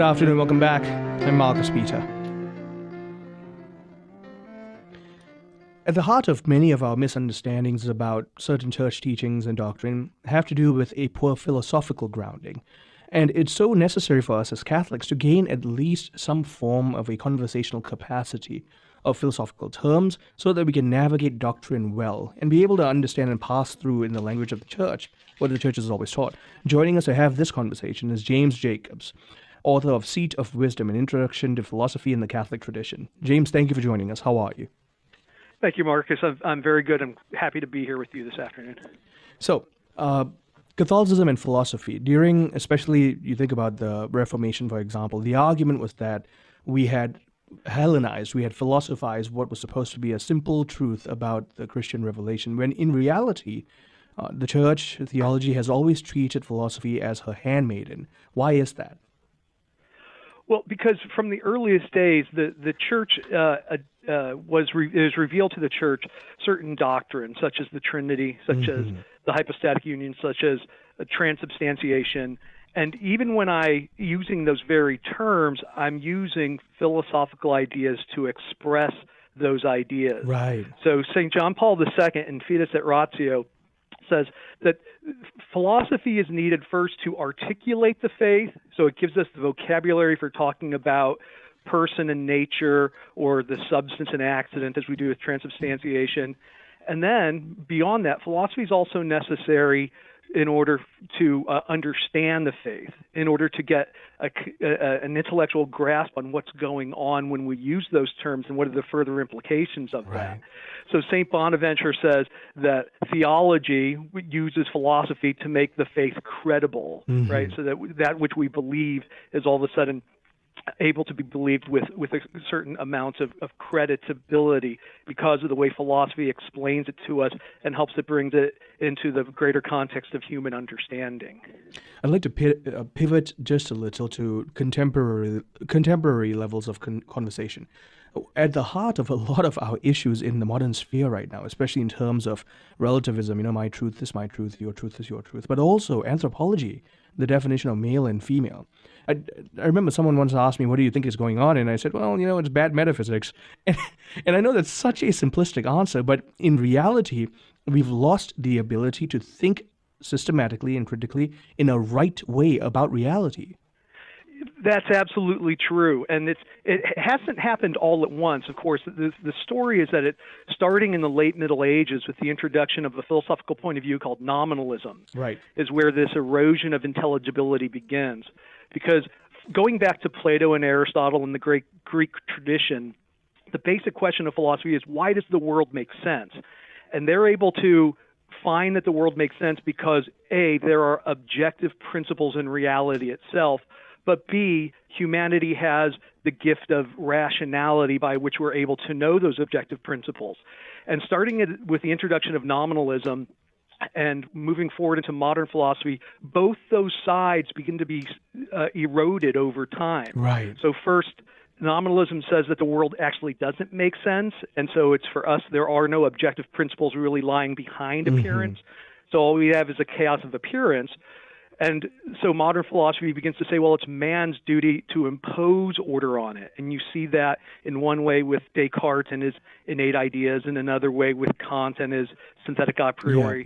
Good afternoon, welcome back. I'm Marcus Peter. At the heart of many of our misunderstandings about certain church teachings and doctrine have to do with a poor philosophical grounding. And it's so necessary for us as Catholics to gain at least some form of a conversational capacity of philosophical terms so that we can navigate doctrine well and be able to understand and pass through in the language of the church what the church has always taught. Joining us to have this conversation is James Jacobs, author of Seat of Wisdom, an Introduction to Philosophy in the Catholic Tradition. James, thank you for joining us. How are you? Thank you, Marcus. I'm very good. I'm happy to be here with you this afternoon. So, Catholicism and philosophy, especially you think about the Reformation, for example, the argument was that we had Hellenized, we had philosophized what was supposed to be a simple truth about the Christian revelation, when in reality, the church theology has always treated philosophy as her handmaiden. Why is that? Well, because from the earliest days, the church was revealed to the church certain doctrines, such as the Trinity, such as the hypostatic union, such as transubstantiation. And even when using those very terms, I'm using philosophical ideas to express those ideas. Right. So St. John Paul II in Fides et Ratio says that philosophy is needed first to articulate the faith, so it gives us the vocabulary for talking about person and nature or the substance and accident as we do with transubstantiation. And then beyond that, philosophy is also necessary in order to understand the faith, in order to get an intellectual grasp on what's going on when we use those terms and what are the further implications of that. So St. Bonaventure says that theology uses philosophy to make the faith credible, right? So that which we believe is all of a sudden able to be believed with a certain amount of creditability because of the way philosophy explains it to us and helps it bring it into the greater context of human understanding. I'd like to pivot just a little to contemporary levels of conversation. At the heart of a lot of our issues in the modern sphere right now, especially in terms of relativism, my truth is my truth, your truth is your truth, but also anthropology, the definition of male and female. I remember someone once asked me, what do you think is going on? And I said, well, it's bad metaphysics. And I know that's such a simplistic answer, but in reality, we've lost the ability to think systematically and critically in a right way about reality. That's absolutely true, and it hasn't happened all at once. Of course, the story is that starting in the late Middle Ages with the introduction of a philosophical point of view called nominalism, is where this erosion of intelligibility begins. Because going back to Plato and Aristotle and the great Greek tradition, the basic question of philosophy is, why does the world make sense? And they're able to find that the world makes sense because, A, there are objective principles in reality itself, but B, humanity has the gift of rationality by which we're able to know those objective principles. And starting with the introduction of nominalism and moving forward into modern philosophy, both those sides begin to be eroded over time. Right. So first, nominalism says that the world actually doesn't make sense, and so it's for us, there are no objective principles really lying behind appearance. So all we have is a chaos of appearance. And so modern philosophy begins to say, well, it's man's duty to impose order on it. And you see that in one way with Descartes and his innate ideas, and another way with Kant and his synthetic a priori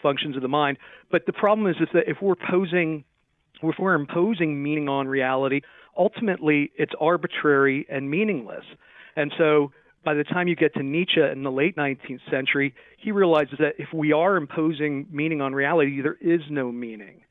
functions of the mind. But the problem is that if we're imposing meaning on reality, ultimately it's arbitrary and meaningless. And so by the time you get to Nietzsche in the late 19th century, he realizes that if we are imposing meaning on reality, there is no meaning.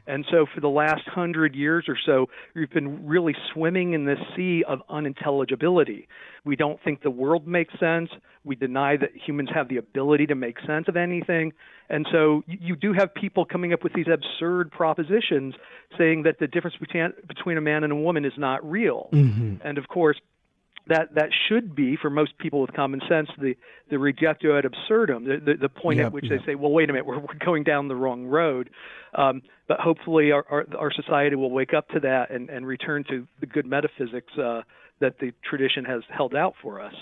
And so for the last 100 years or so, we've been really swimming in this sea of unintelligibility. We don't think the world makes sense. We deny that humans have the ability to make sense of anything. And so you do have people coming up with these absurd propositions saying that the difference between a man and a woman is not real. And of course, that should be, for most people with common sense, the reductio ad absurdum, the point at which they say, well, wait a minute, we're going down the wrong road. But hopefully our society will wake up to that and return to the good metaphysics that the tradition has held out for us.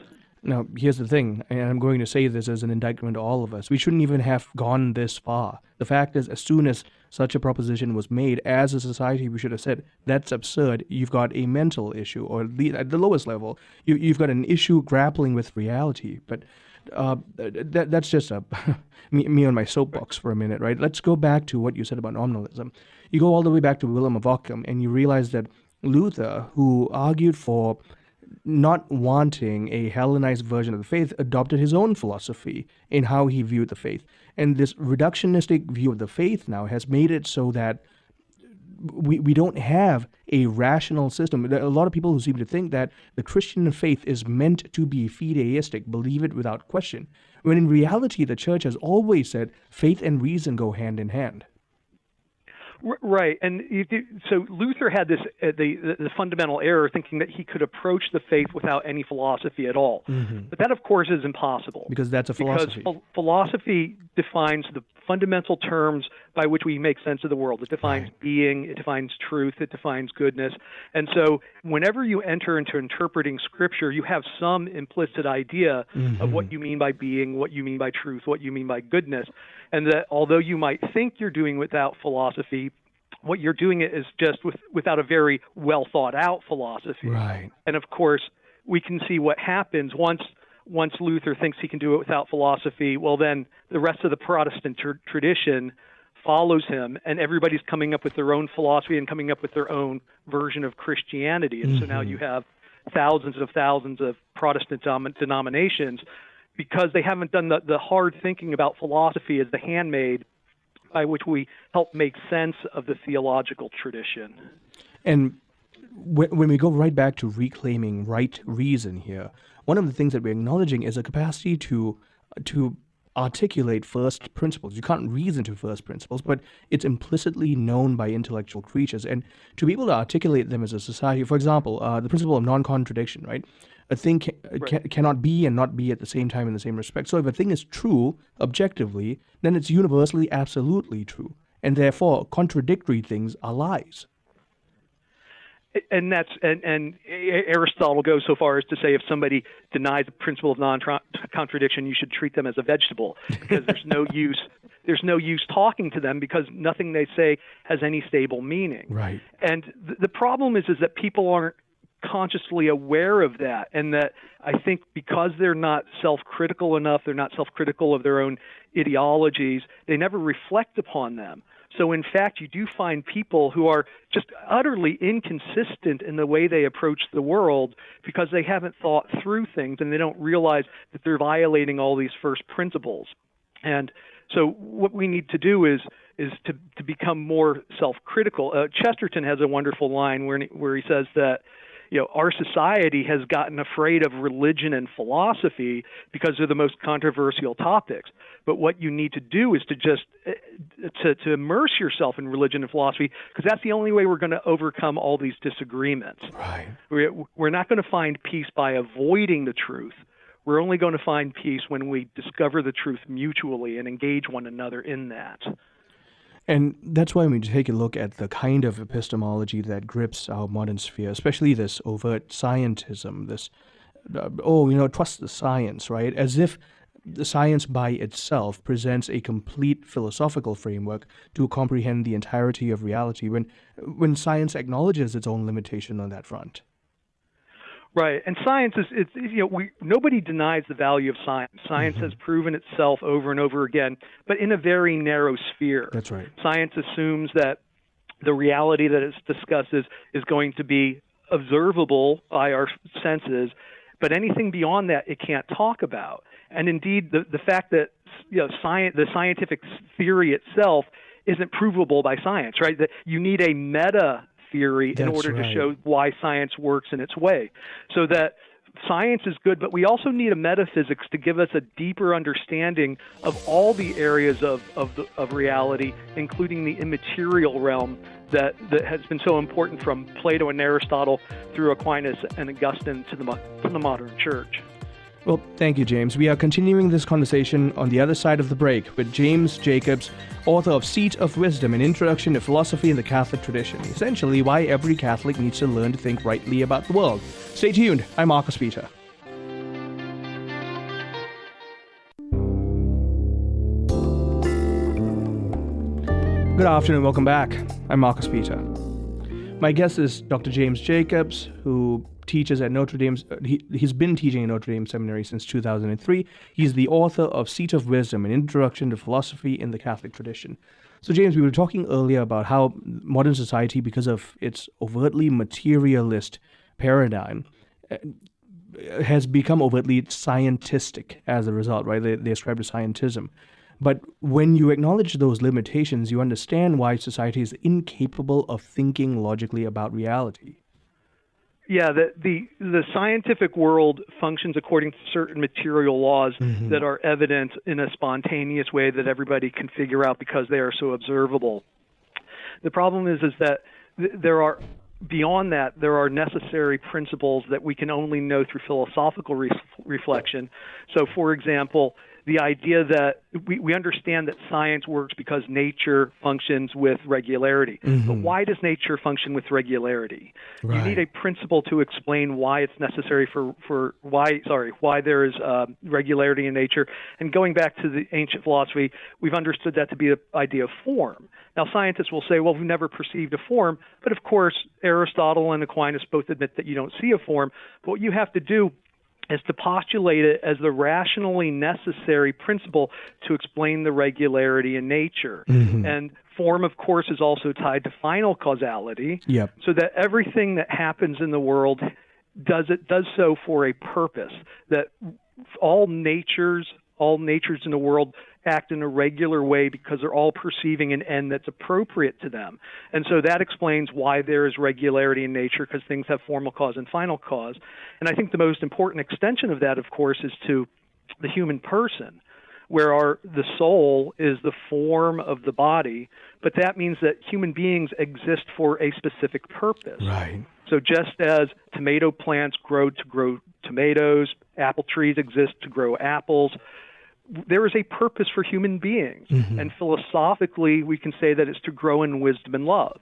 Now, here's the thing, and I'm going to say this as an indictment to all of us. We shouldn't even have gone this far. The fact is, as soon as such a proposition was made, as a society, we should have said, that's absurd. You've got a mental issue, or at the lowest level, you've got an issue grappling with reality. But that's just me on my soapbox for a minute, right? Let's go back to what you said about nominalism. You go all the way back to Willem of Ockham, and you realize that Luther, who argued for not wanting a Hellenized version of the faith, adopted his own philosophy in how he viewed the faith. And this reductionistic view of the faith now has made it so that we don't have a rational system. There are a lot of people who seem to think that the Christian faith is meant to be fideistic, believe it without question, when in reality the church has always said faith and reason go hand in hand. Right, and so Luther had this the fundamental error, thinking that he could approach the faith without any philosophy at all. Mm-hmm. But that, of course, is impossible. Because that's a philosophy. Because philosophy defines the fundamental terms by which we make sense of the world. It defines being, it defines truth, it defines goodness. And so whenever you enter into interpreting Scripture, you have some implicit idea of what you mean by being, what you mean by truth, what you mean by goodness. And that although you might think you're doing without philosophy, what you're doing is just without a very well thought out philosophy. Right. And of course, we can see what happens once Luther thinks he can do it without philosophy. Well, then the rest of the Protestant tradition follows him, and everybody's coming up with their own philosophy and coming up with their own version of Christianity. And so now you have thousands of Protestant denominations, because they haven't done the hard thinking about philosophy as the handmaid by which we help make sense of the theological tradition. And when we go right back to reclaiming right reason here, one of the things that we're acknowledging is a capacity to articulate first principles. You can't reason to first principles, but it's implicitly known by intellectual creatures. And to be able to articulate them as a society, for example, the principle of non-contradiction, right? A thing cannot be and not be at the same time in the same respect. So if a thing is true objectively, then it's universally absolutely true. And therefore, contradictory things are lies. And Aristotle goes so far as to say if somebody denies the principle of non-contradiction, you should treat them as a vegetable, because there's no use talking to them, because nothing they say has any stable meaning. Right. And the problem is that people aren't consciously aware of that, and that I think because they're not self-critical enough, they're not self-critical of their own ideologies, they never reflect upon them. So in fact, you do find people who are just utterly inconsistent in the way they approach the world, because they haven't thought through things and they don't realize that they're violating all these first principles. And so what we need to do is to become more self-critical. Chesterton has a wonderful line where he says that, our society has gotten afraid of religion and philosophy because they're the most controversial topics. But what you need to do is to just to immerse yourself in religion and philosophy, because that's the only way we're going to overcome all these disagreements. Right. We're not going to find peace by avoiding the truth. We're only going to find peace when we discover the truth mutually and engage one another in that. And that's why we take a look at the kind of epistemology that grips our modern sphere, especially this overt scientism, this, trust the science, right? As if the science by itself presents a complete philosophical framework to comprehend the entirety of reality, when science acknowledges its own limitation on that front. Right, and science is nobody denies the value of science. Science has proven itself over and over again, but in a very narrow sphere. That's right. Science assumes that the reality that it's discussed is going to be observable by our senses, but anything beyond that it can't talk about. And indeed, the fact that the scientific theory itself isn't provable by science, right? That you need a meta theory in order to show why science works in its way. So that science is good, but we also need a metaphysics to give us a deeper understanding of all the areas of reality, including the immaterial realm that has been so important from Plato and Aristotle through Aquinas and Augustine to the modern church. Well, thank you, James. We are continuing this conversation on the other side of the break with James Jacobs, author of Seat of Wisdom, an introduction to philosophy in the Catholic tradition. Essentially, why every Catholic needs to learn to think rightly about the world. Stay tuned. I'm Marcus Peter. Good afternoon, welcome back. I'm Marcus Peter. My guest is Dr. James Jacobs, who teaches at Notre Dame. He's been teaching at Notre Dame Seminary since 2003. He's the author of Seat of Wisdom, an introduction to philosophy in the Catholic tradition. So, James, we were talking earlier about how modern society, because of its overtly materialist paradigm, has become overtly scientistic as a result, right? They ascribe to scientism. But when you acknowledge those limitations, you understand why society is incapable of thinking logically about reality. Yeah, the scientific world functions according to certain material laws that are evident in a spontaneous way that everybody can figure out because they are so observable. The problem is that there are, beyond that, there are necessary principles that we can only know through philosophical reflection. So, for example, the idea that we understand that science works because nature functions with regularity. But why does nature function with regularity? Right. You need a principle to explain why it's necessary why there is regularity in nature. And going back to the ancient philosophy, we've understood that to be the idea of form. Now, scientists will say, well, we've never perceived a form. But of course, Aristotle and Aquinas both admit that you don't see a form. But what you have to do is to postulate it as the rationally necessary principle to explain the regularity in nature. And form, of course, is also tied to final causality, so that everything that happens in the world does so for a purpose, that all natures in the world act in a regular way because they're all perceiving an end that's appropriate to them. And so that explains why there is regularity in nature, because things have formal cause and final cause. And I think the most important extension of that, of course, is to the human person, where the soul is the form of the body, but that means that human beings exist for a specific purpose. Right. So just as tomato plants grow to grow tomatoes, apple trees exist to grow apples, there is a purpose for human beings. And philosophically, we can say that it's to grow in wisdom and love.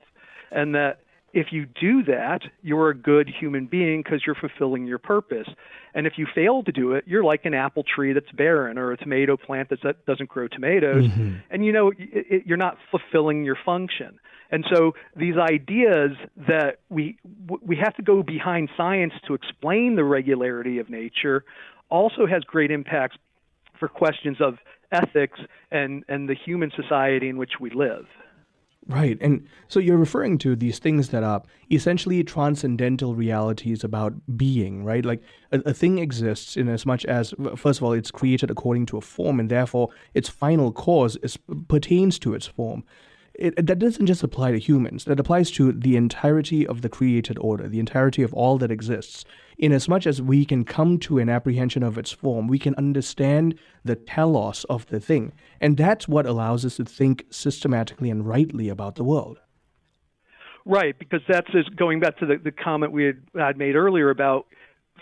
And that if you do that, you're a good human being because you're fulfilling your purpose. And if you fail to do it, you're like an apple tree that's barren or a tomato plant that doesn't grow tomatoes. And you're not fulfilling your function. And so these ideas that we have to go behind science to explain the regularity of nature also has great impacts for questions of ethics and the human society in which we live. Right. And so you're referring to these things that are essentially transcendental realities about being, right? Like a thing exists in as much as, first of all, it's created according to a form, and therefore its final cause pertains to its form. That doesn't just apply to humans. That applies to the entirety of the created order, the entirety of all that exists. In as much as we can come to an apprehension of its form, we can understand the telos of the thing. And that's what allows us to think systematically and rightly about the world. Right, because that's just going back to the comment we had made earlier about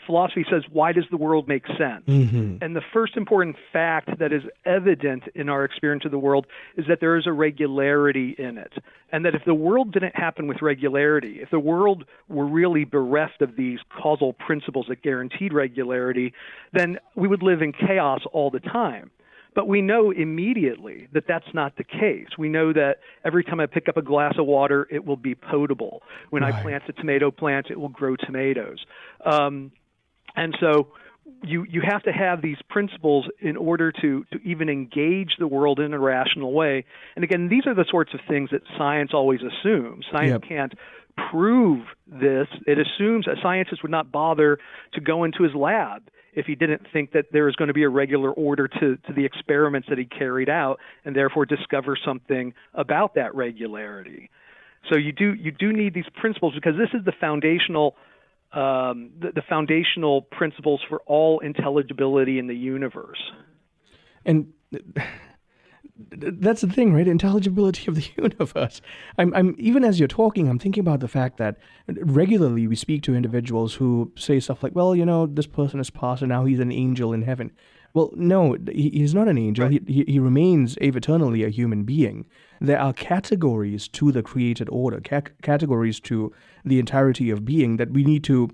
philosophy says, why does the world make sense? And the first important fact that is evident in our experience of the world is that there is a regularity in it. And that if the world didn't happen with regularity, if the world were really bereft of these causal principles that guaranteed regularity, then we would live in chaos all the time. But we know immediately that that's not the case. We know that every time I pick up a glass of water, it will be potable. When I plant a tomato plant, it will grow tomatoes. And so you have to have these principles in order to even engage the world in a rational way. And again, these are the sorts of things that science always assumes. Science can't prove this. It assumes a scientist would not bother to go into his lab if he didn't think that there was going to be a regular order to the experiments that he carried out, and therefore discover something about that regularity. So you do need these principles, because this is the foundational principles for all intelligibility in the universe. And that's the thing, right? Intelligibility of the universe. I'm even as you're talking, I'm thinking about the fact that regularly we speak to individuals who say stuff like, well, this person has passed and now he's an angel in heaven. Well, no, he's not an angel. Right. He remains eternally a human being. There are categories to the created order, categories to the entirety of being that we need to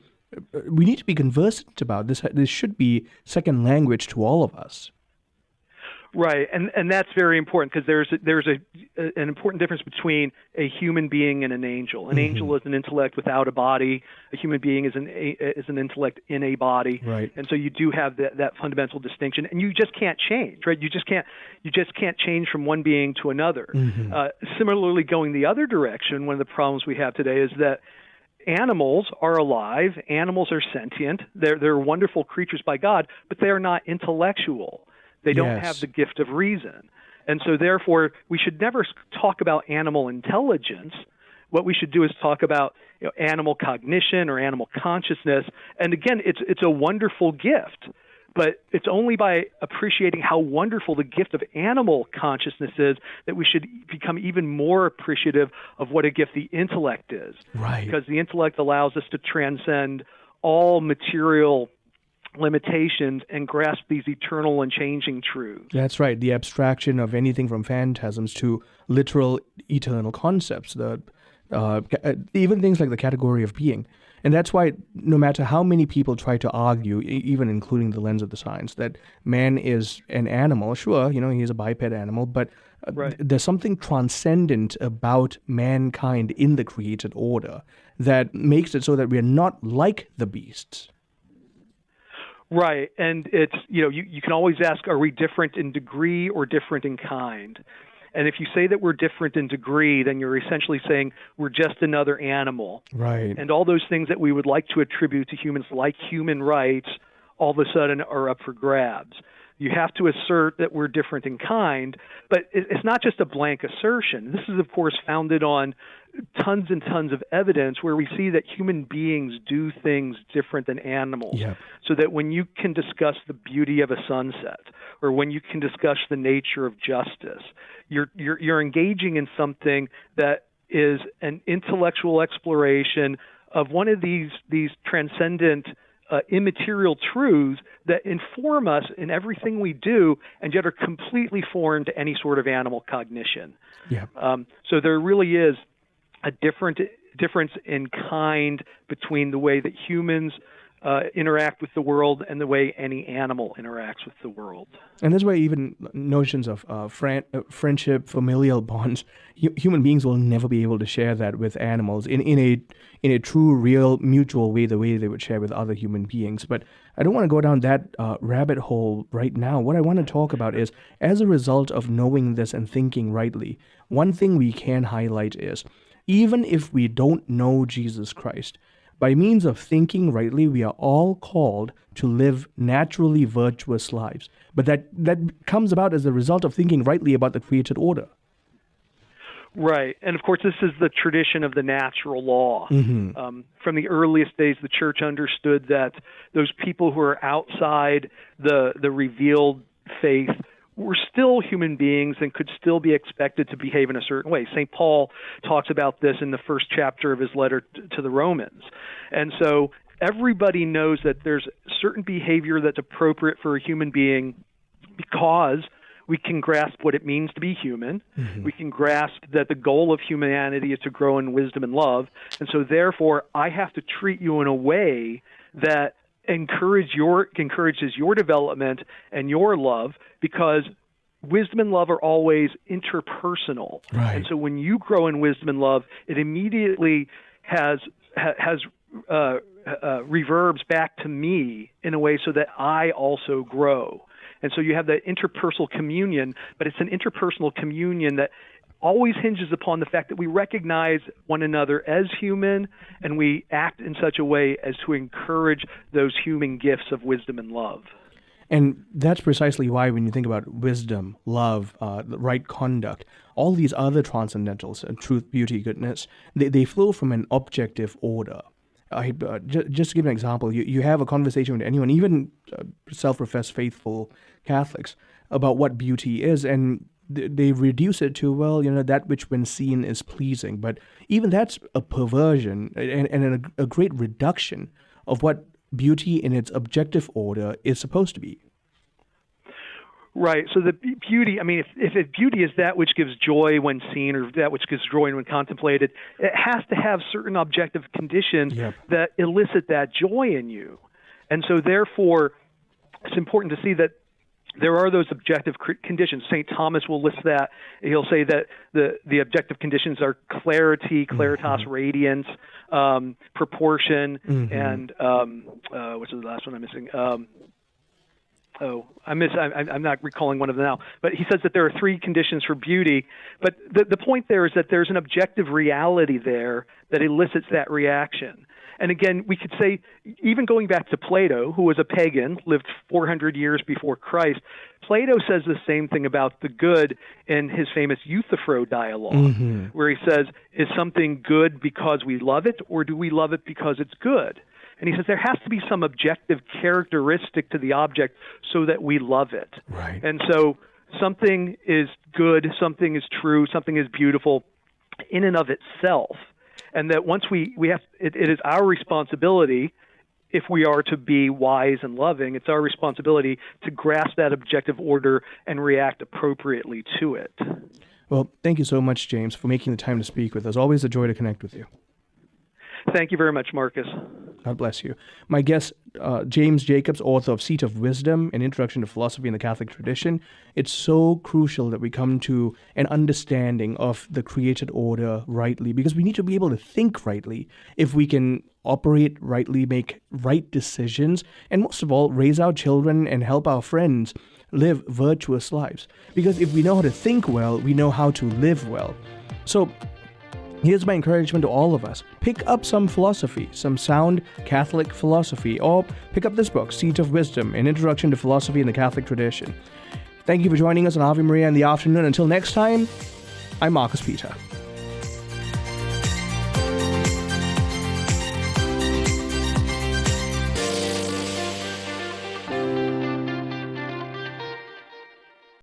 be conversant about. This should be second language to all of us. Right, and that's very important because there's an important difference between a human being and an angel. An angel is an intellect without a body. A human being is an intellect in a body. Right. And so you do have that fundamental distinction, and you just can't change, right? You just can't change from one being to another. Similarly, going the other direction, one of the problems we have today is that animals are alive. Animals are sentient. They're wonderful creatures by God, but they are not intellectual. They don't have the gift of reason. And so therefore, we should never talk about animal intelligence. What we should do is talk about animal cognition or animal consciousness. And again, it's a wonderful gift, but it's only by appreciating how wonderful the gift of animal consciousness is that we should become even more appreciative of what a gift the intellect is. Right. Because the intellect allows us to transcend all material limitations and grasp these eternal and changing truths. That's right. The abstraction of anything from phantasms to literal eternal concepts, even things like the category of being. And that's why no matter how many people try to argue, even including the lens of the science, that man is an animal, sure, he's a biped animal, but there's something transcendent about mankind in the created order that makes it so that we're not like the beasts. Right, and it's you can always ask, are we different in degree or different in kind? And if you say that we're different in degree, then you're essentially saying we're just another animal. Right. And all those things that we would like to attribute to humans, like human rights, all of a sudden are up for grabs. You have to assert that we're different in kind, but it's not just a blank assertion. This is, of course, founded on tons and tons of evidence where we see that human beings do things different than animals. Yeah. So that when you can discuss the beauty of a sunset, or when you can discuss the nature of justice, you're engaging in something that is an intellectual exploration of one of these transcendent immaterial truths that inform us in everything we do, and yet are completely foreign to any sort of animal cognition. Yeah. So there really is a difference in kind between the way that humans interact with the world and the way any animal interacts with the world. And that's why even notions of friendship, familial bonds, human beings will never be able to share that with animals in a true, real, mutual way, the way they would share with other human beings. But I don't want to go down that rabbit hole right now. What I want to talk about is, as a result of knowing this and thinking rightly, one thing we can highlight is, even if we don't know Jesus Christ, by means of thinking rightly, we are all called to live naturally virtuous lives. But that comes about as a result of thinking rightly about the created order. Right. And of course, this is the tradition of the natural law. From the earliest days, the church understood that those people who are outside the revealed faith were still human beings and could still be expected to behave in a certain way. St. Paul talks about this in the first chapter of his letter to the Romans. And so everybody knows that there's certain behavior that's appropriate for a human being because we can grasp what it means to be human. We can grasp that the goal of humanity is to grow in wisdom and love. And so therefore, I have to treat you in a way that encourages your development and your love, because wisdom and love are always interpersonal. Right. And so when you grow in wisdom and love, it immediately has reverbs back to me in a way so that I also grow. And so you have that interpersonal communion, but it's an interpersonal communion that always hinges upon the fact that we recognize one another as human, and we act in such a way as to encourage those human gifts of wisdom and love. And that's precisely why when you think about wisdom, love, the right conduct, all these other transcendentals, truth, beauty, goodness, they flow from an objective order. Just to give an example, you have a conversation with anyone, even self-professed faithful Catholics, about what beauty is, and they reduce it to, well, that which when seen is pleasing. But even that's a perversion and a great reduction of what beauty in its objective order is supposed to be. Right. So the beauty, if beauty is that which gives joy when seen, or that which gives joy when contemplated, it has to have certain objective conditions that elicit that joy in you. And so therefore, it's important to see that there are those objective conditions. St. Thomas will list that. He'll say that the objective conditions are clarity, claritas, radiance, proportion, and what's the last one I'm missing? I'm not recalling one of them now. But he says that there are three conditions for beauty. But the point there is that there's an objective reality there that elicits that reaction. And again, we could say, even going back to Plato, who was a pagan, lived 400 years before Christ, Plato says the same thing about the good in his famous Euthyphro dialogue, where he says, is something good because we love it, or do we love it because it's good? And he says there has to be some objective characteristic to the object so that we love it. Right. And so something is good, something is true, something is beautiful in and of itself. And that once we have, it is our responsibility, if we are to be wise and loving, it's our responsibility to grasp that objective order and react appropriately to it. Well, thank you so much, James, for making the time to speak with us. Always a joy to connect with you. Thank you very much, Marcus. God bless you. My guest, James Jacobs, author of Seat of Wisdom, An Introduction to Philosophy in the Catholic Tradition. It's so crucial that we come to an understanding of the created order rightly, because we need to be able to think rightly if we can operate rightly, make right decisions, and most of all, raise our children and help our friends live virtuous lives. Because if we know how to think well, we know how to live well. So here's my encouragement to all of us. Pick up some philosophy, some sound Catholic philosophy, or pick up this book, Seat of Wisdom, An Introduction to Philosophy in the Catholic Tradition. Thank you for joining us on Ave Maria in the afternoon. Until next time, I'm Marcus Peter.